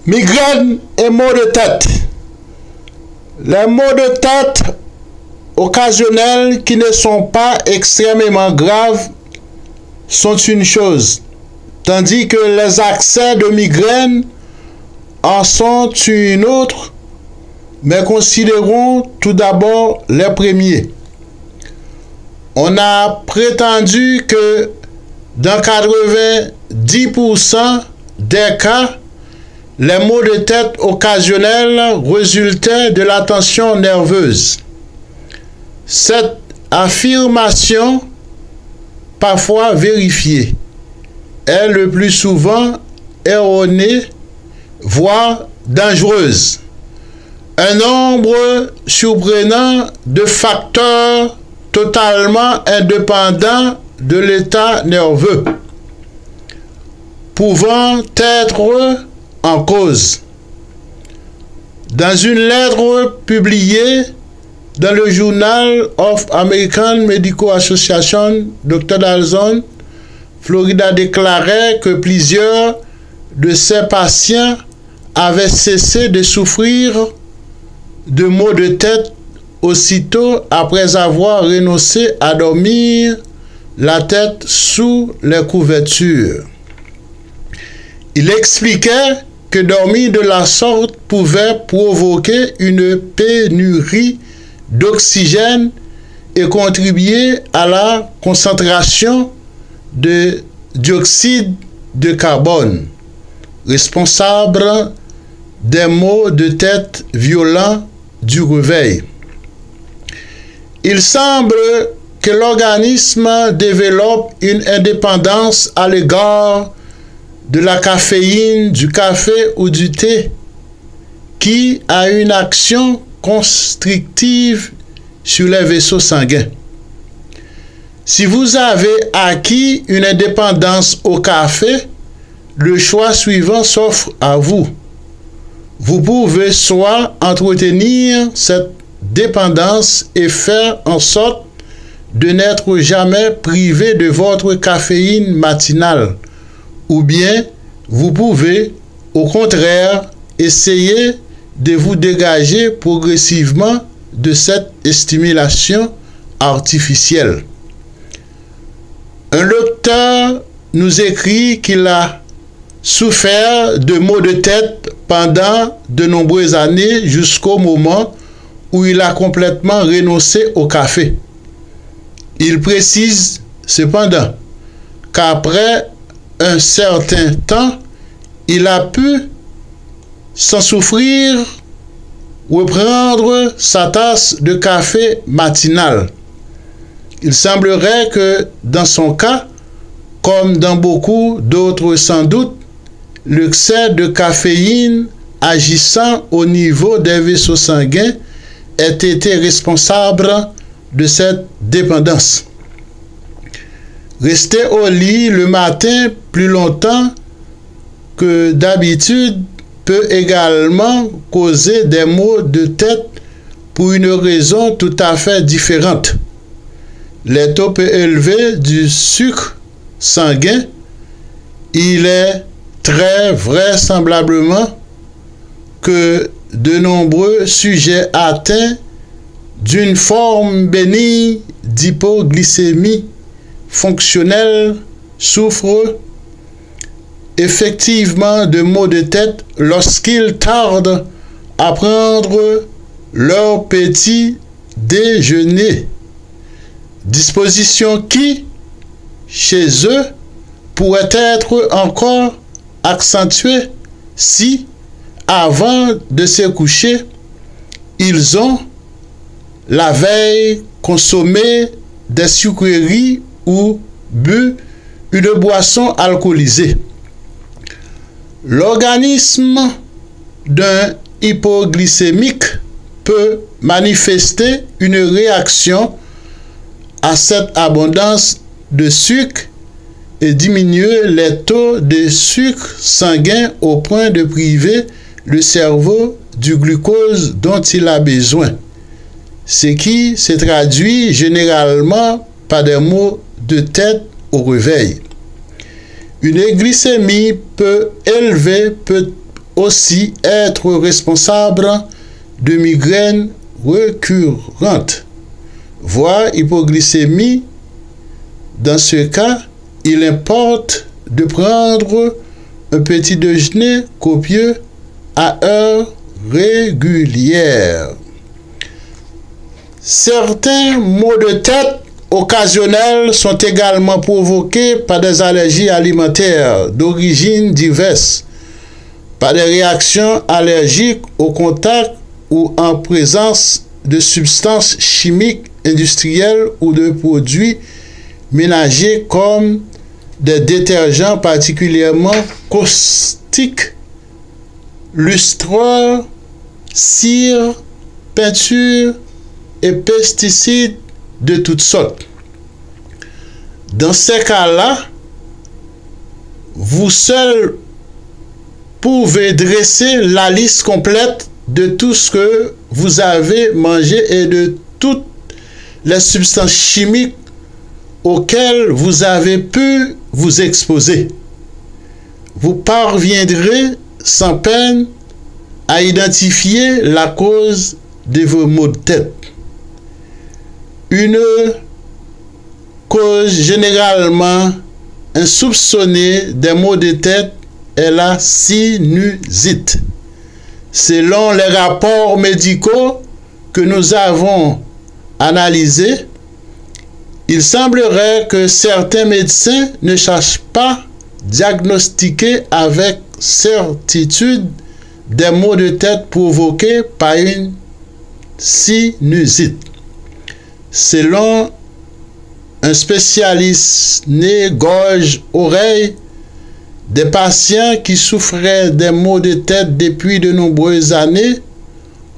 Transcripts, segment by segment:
Migraine et maux de tête. Les maux de tête occasionnels qui ne sont pas extrêmement graves sont une chose, tandis que les accès de migraine en sont une autre, mais considérons tout d'abord les premiers. On a prétendu que dans 90% des cas, les maux de tête occasionnels résultaient de la tension nerveuse. Cette affirmation, parfois vérifiée, est le plus souvent erronée, voire dangereuse. Un nombre surprenant de facteurs totalement indépendants de l'état nerveux pouvant être en cause. Dans une lettre publiée dans le Journal of American Medical Association, Dr. Dalzon, Florida, déclarait que plusieurs de ses patients avaient cessé de souffrir de maux de tête aussitôt après avoir renoncé à dormir la tête sous les couvertures. Il expliquait que dormir de la sorte pouvait provoquer une pénurie d'oxygène et contribuer à la concentration de dioxyde de carbone, responsable des maux de tête violents du réveil. Il semble que l'organisme développe une indépendance à l'égard de la caféine, du café ou du thé, qui a une action constrictive sur les vaisseaux sanguins. Si vous avez acquis une indépendance au café, le choix suivant s'offre à vous. Vous pouvez soit entretenir cette dépendance et faire en sorte de n'être jamais privé de votre caféine matinale, ou bien vous pouvez, au contraire, essayer de vous dégager progressivement de cette stimulation artificielle. Un lecteur nous écrit qu'il a souffert de maux de tête pendant de nombreuses années jusqu'au moment où il a complètement renoncé au café. Il précise cependant qu'après un certain temps, il a pu, sans souffrir, reprendre sa tasse de café matinale. Il semblerait que dans son cas, comme dans beaucoup d'autres sans doute, l'excès de caféine agissant au niveau des vaisseaux sanguins ait été responsable de cette dépendance. Rester au lit le matin plus longtemps que d'habitude peut également causer des maux de tête pour une raison tout à fait différente. Les taux peu élevés du sucre sanguin, il est très vraisemblablement que de nombreux sujets atteints d'une forme bénigne d'hypoglycémie fonctionnelle souffrent effectivement de maux de tête lorsqu'ils tardent à prendre leur petit déjeuner. Disposition qui, chez eux, pourrait être encore accentuée si, avant de se coucher, ils ont, la veille, consommé des sucreries ou bu une boisson alcoolisée. L'organisme d'un hypoglycémique peut manifester une réaction à cette abondance de sucre et diminuer les taux de sucre sanguin au point de priver le cerveau du glucose dont il a besoin, ce qui se traduit généralement par des maux de tête au réveil. Une glycémie peu élevée peut aussi être responsable de migraines récurrentes, voire hypoglycémie. Dans ce cas, il importe de prendre un petit déjeuner copieux à heure régulière. Certains maux de tête occasionnels sont également provoqués par des allergies alimentaires d'origine diverse, par des réactions allergiques au contact ou en présence de substances chimiques industrielles ou de produits ménagers comme des détergents particulièrement caustiques, lustreurs, cire, peinture et pesticides de toutes sortes. Dans ces cas-là, vous seul pouvez dresser la liste complète de tout ce que vous avez mangé et de toutes les substances chimiques auxquelles vous avez pu vous exposer. Vous parviendrez sans peine à identifier la cause de vos maux de tête. Une cause généralement insoupçonnée des maux de tête est la sinusite. Selon les rapports médicaux que nous avons analysés, il semblerait que certains médecins ne cherchent pas diagnostiquer avec certitude des maux de tête provoqués par une sinusite. Selon un spécialiste nez, gorge, oreille, des patients qui souffraient des maux de tête depuis de nombreuses années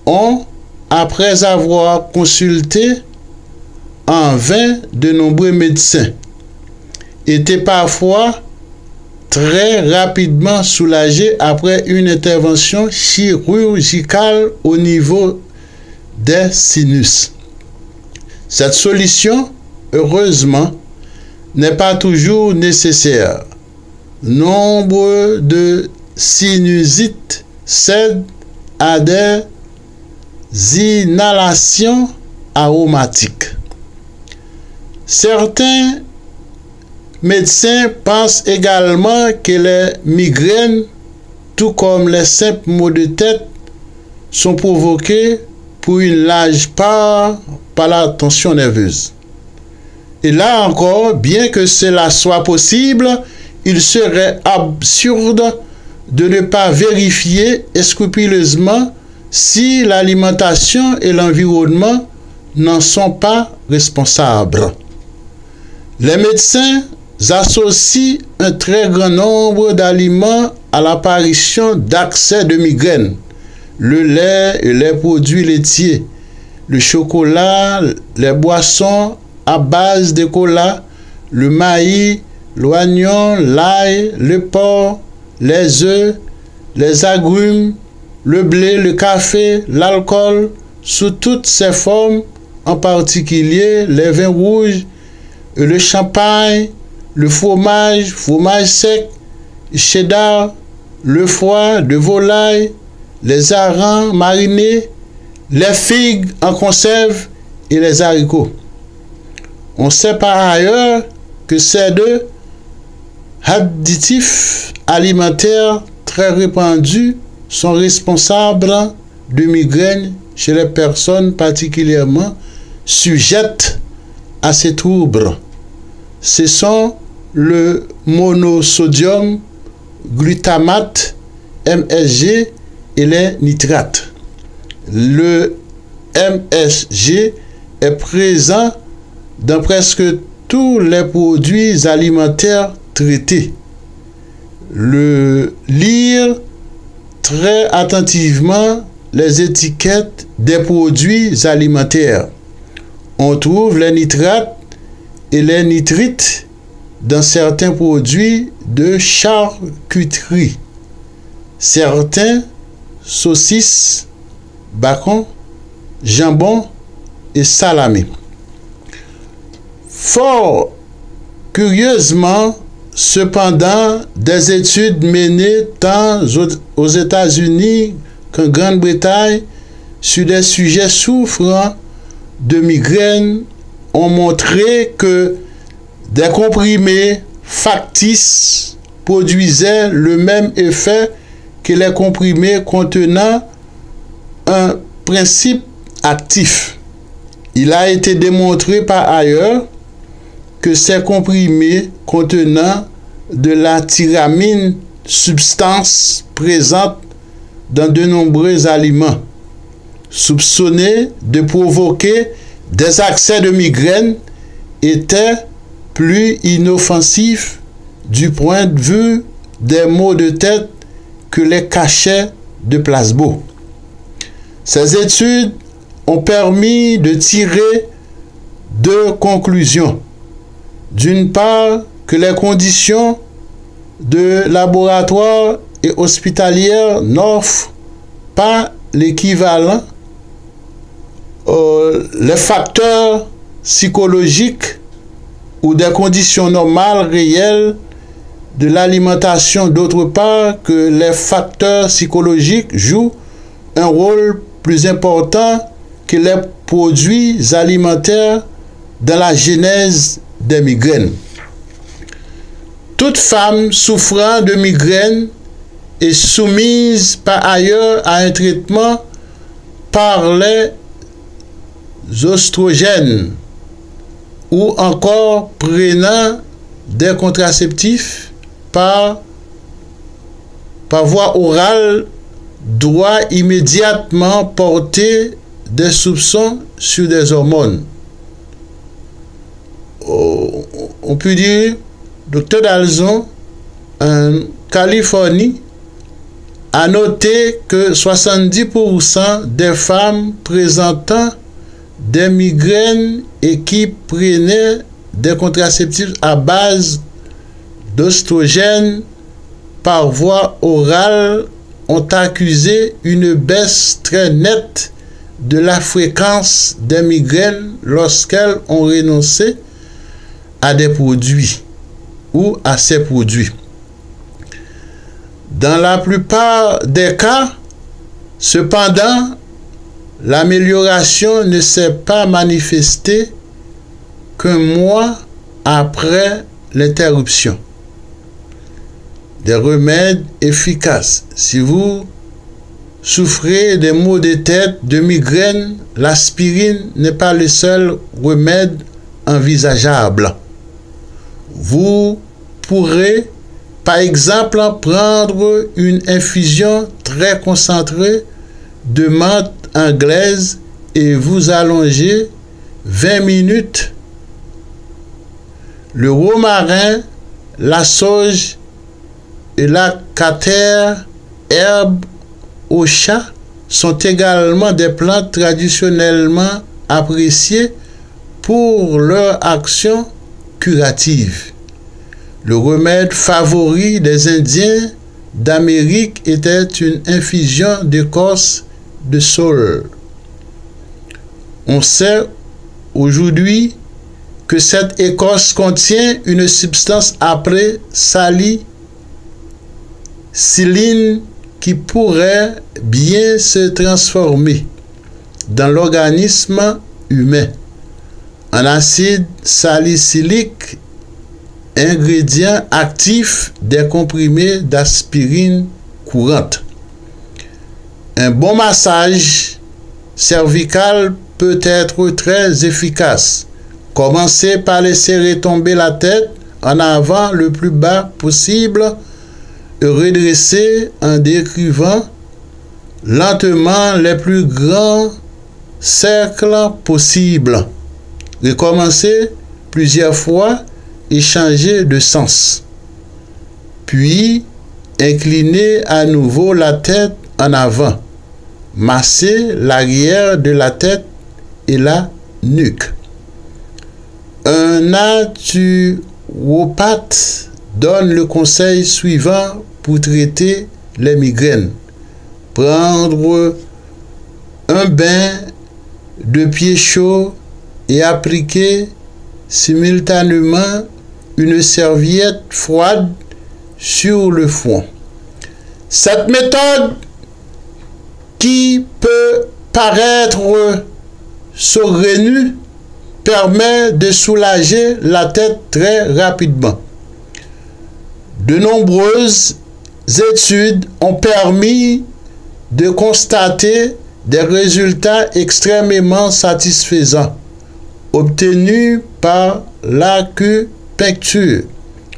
ont, après avoir consulté en vain de nombreux médecins, été parfois très rapidement soulagés après une intervention chirurgicale au niveau des sinus. Cette solution, heureusement, n'est pas toujours nécessaire. Nombre de sinusites cèdent à des inhalations aromatiques. Certains médecins pensent également que les migraines, tout comme les simples maux de tête, sont provoqués pour une large part par la tension nerveuse. Et là encore, bien que cela soit possible, il serait absurde de ne pas vérifier scrupuleusement si l'alimentation et l'environnement n'en sont pas responsables. Les médecins associent un très grand nombre d'aliments à l'apparition d'accès de migraine. Le lait et les produits laitiers, le chocolat, les boissons à base de cola, le maïs, l'oignon, l'ail, le porc, les œufs, les agrumes, le blé, le café, l'alcool, sous toutes ses formes, en particulier les vins rouges, le champagne, le fromage, fromage sec, cheddar, le foie de volaille, les harengs marinés, les figues en conserve et les haricots. On sait par ailleurs que ces deux additifs alimentaires très répandus sont responsables de migraines chez les personnes particulièrement sujettes à ces troubles. Ce sont le monosodium glutamate, MSG, et les nitrates. Le MSG est présent dans presque tous les produits alimentaires traités. Lire très attentivement les étiquettes des produits alimentaires. On trouve les nitrates et les nitrites dans certains produits de charcuterie. Certains saucisses, bacon, jambon et salamé. Fort curieusement, cependant des études menées tant aux États-Unis qu'en Grande-Bretagne sur des sujets souffrant de migraine ont montré que des comprimés factices produisaient le même effet que les comprimés contenant un principe actif. Il a été démontré par ailleurs que ces comprimés contenant de la tyramine, substance présente dans de nombreux aliments, soupçonnés de provoquer des accès de migraine, étaient plus inoffensifs du point de vue des maux de tête que les cachets de placebo. Ces études ont permis de tirer deux conclusions. D'une part, que les conditions de laboratoire et hospitalières n'offrent pas l'équivalent. Les facteurs psychologiques ou des conditions normales réelles de l'alimentation, d'autre part, que les facteurs psychologiques jouent un rôle plus important que les produits alimentaires dans la genèse des migraines. Toute femme souffrant de migraine est soumise par ailleurs à un traitement par les oestrogènes ou encore prenant des contraceptifs par voie orale doit immédiatement porter des soupçons sur des hormones. On peut dire, Dr. Dalzon, en Californie, a noté que 70% des femmes présentant des migraines et qui prenaient des contraceptifs à base d'oestrogènes par voie orale ont accusé une baisse très nette de la fréquence des migraines lorsqu'elles ont renoncé à des produits ou à ces produits. Dans la plupart des cas, cependant, l'amélioration ne s'est pas manifestée qu'un mois après l'interruption. Des remèdes efficaces. Si vous souffrez des maux de tête, de migraine, l'aspirine n'est pas le seul remède envisageable. Vous pourrez, par exemple, prendre une infusion très concentrée de menthe anglaise et vous allonger 20 minutes. Le romarin, la sauge et la catère, herbes au chat, sont également des plantes traditionnellement appréciées pour leur action curative. Le remède favori des Indiens d'Amérique était une infusion d'écorce de saule. On sait aujourd'hui que cette écorce contient une substance appelée salicyline qui pourrait bien se transformer dans l'organisme humain en acide salicylique, ingrédient actif des comprimés d'aspirine courante. Un bon massage cervical peut être très efficace. Commencez par laisser retomber la tête en avant le plus bas possible et redresser en décrivant lentement les plus grands cercles possibles. Recommencez plusieurs fois et changez de sens. Puis, inclinez à nouveau la tête en avant. Massez l'arrière de la tête et la nuque. Un naturopathe donne le conseil suivant pour traiter les migraines. Prendre un bain de pieds chauds et appliquer simultanément une serviette froide sur le front. Cette méthode, qui peut paraître saugrenue, permet de soulager la tête très rapidement. De nombreuses études ont permis de constater des résultats extrêmement satisfaisants obtenus par l'acupuncture,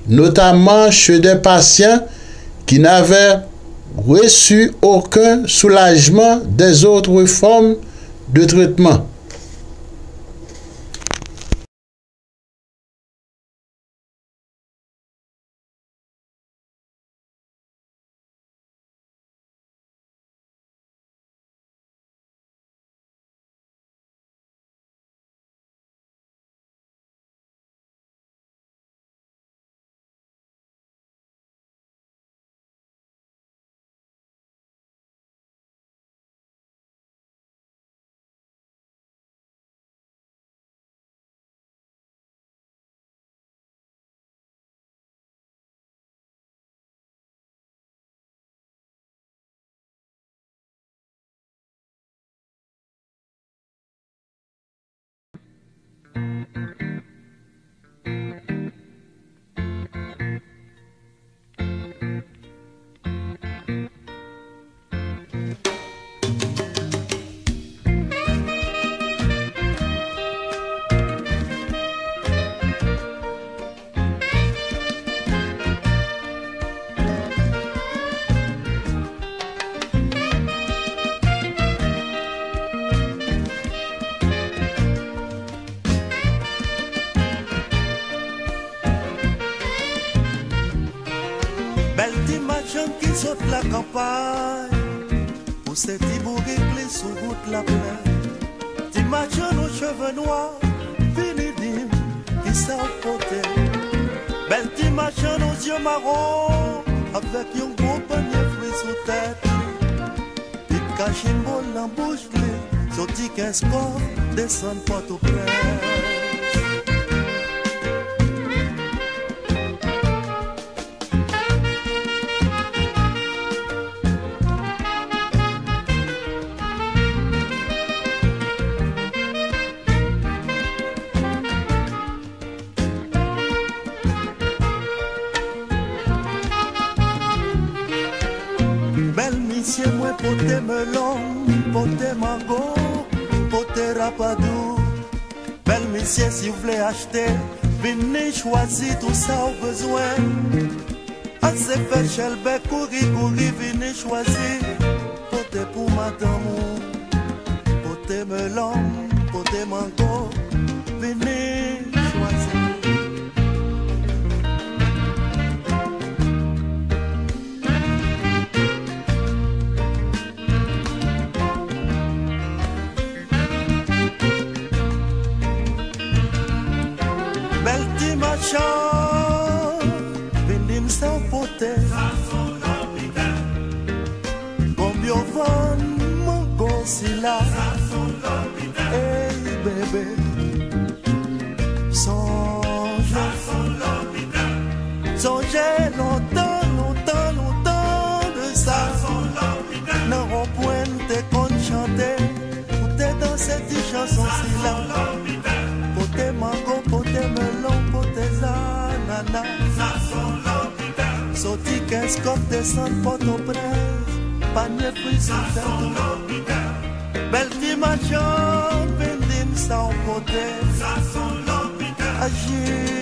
notamment chez des patients qui n'avaient reçu aucun soulagement des autres formes de traitement. Qui saute la campagne pour ces petits bourricles sous route la plaine. T'imagines nos cheveux noirs, finidim, qui savent porter. Belle t'imagines nos yeux marrons, avec un gros panier fruits sous tête. Puis cache une bolle en bouche, sorti 15 corps, descend Port-au-Prince. Monsieur, moi, poté melon, poté mango, poté rapadou. Belle monsieur, si vous voulez acheter, venez choisir tout ça au besoin. Assez fait chez le bec, courir, venez choisir. Poté pour madame, poté melon, poté mango, venez choisir. Vendim sans poter, combien van mon consila, hey bébé, songe, longtemps de ça, non on pointe qu'on chantait, pour te danser cette chanson si là, poté mango, poté melon, poté zanana. Sorti 15 copes descend Port-au-Prince, panier fruits sur tête. Belle dimension, vendim sans poté. Agir.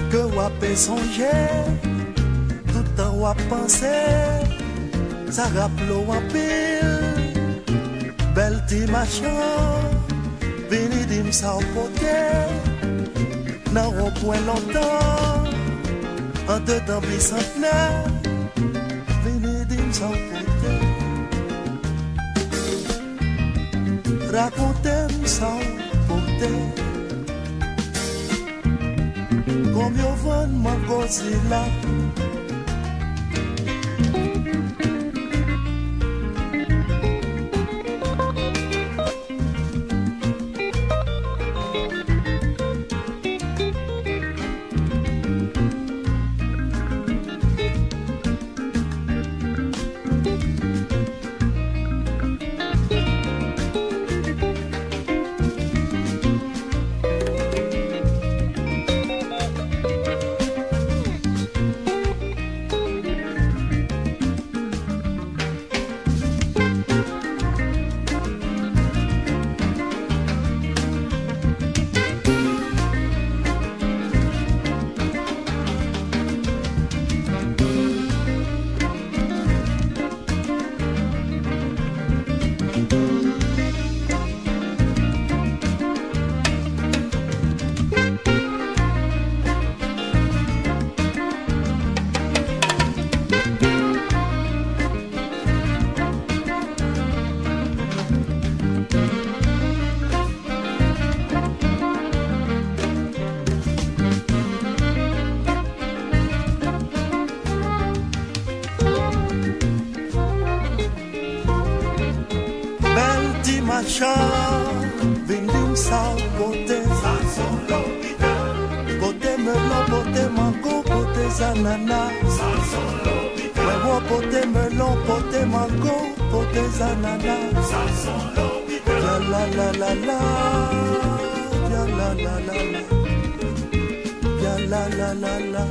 que wapé songer, tout temps wap penser, ça rappelle en pile, belle ti machin, vini dim sa poté, nan on point longtemps, en deux temps bicentenaire, vini dim sa poté, racontez-moi sa poté. Combien vent m'a causé là? Vendim sa poté, sa son l'hôpital. Poté melon, poté mango, poté zanana, sa son l'hôpital. Ouais, poté melon, poté mango, poté zanana, sa son l'hôpital. Ya la la la la, ya la la la la, ya la la la la.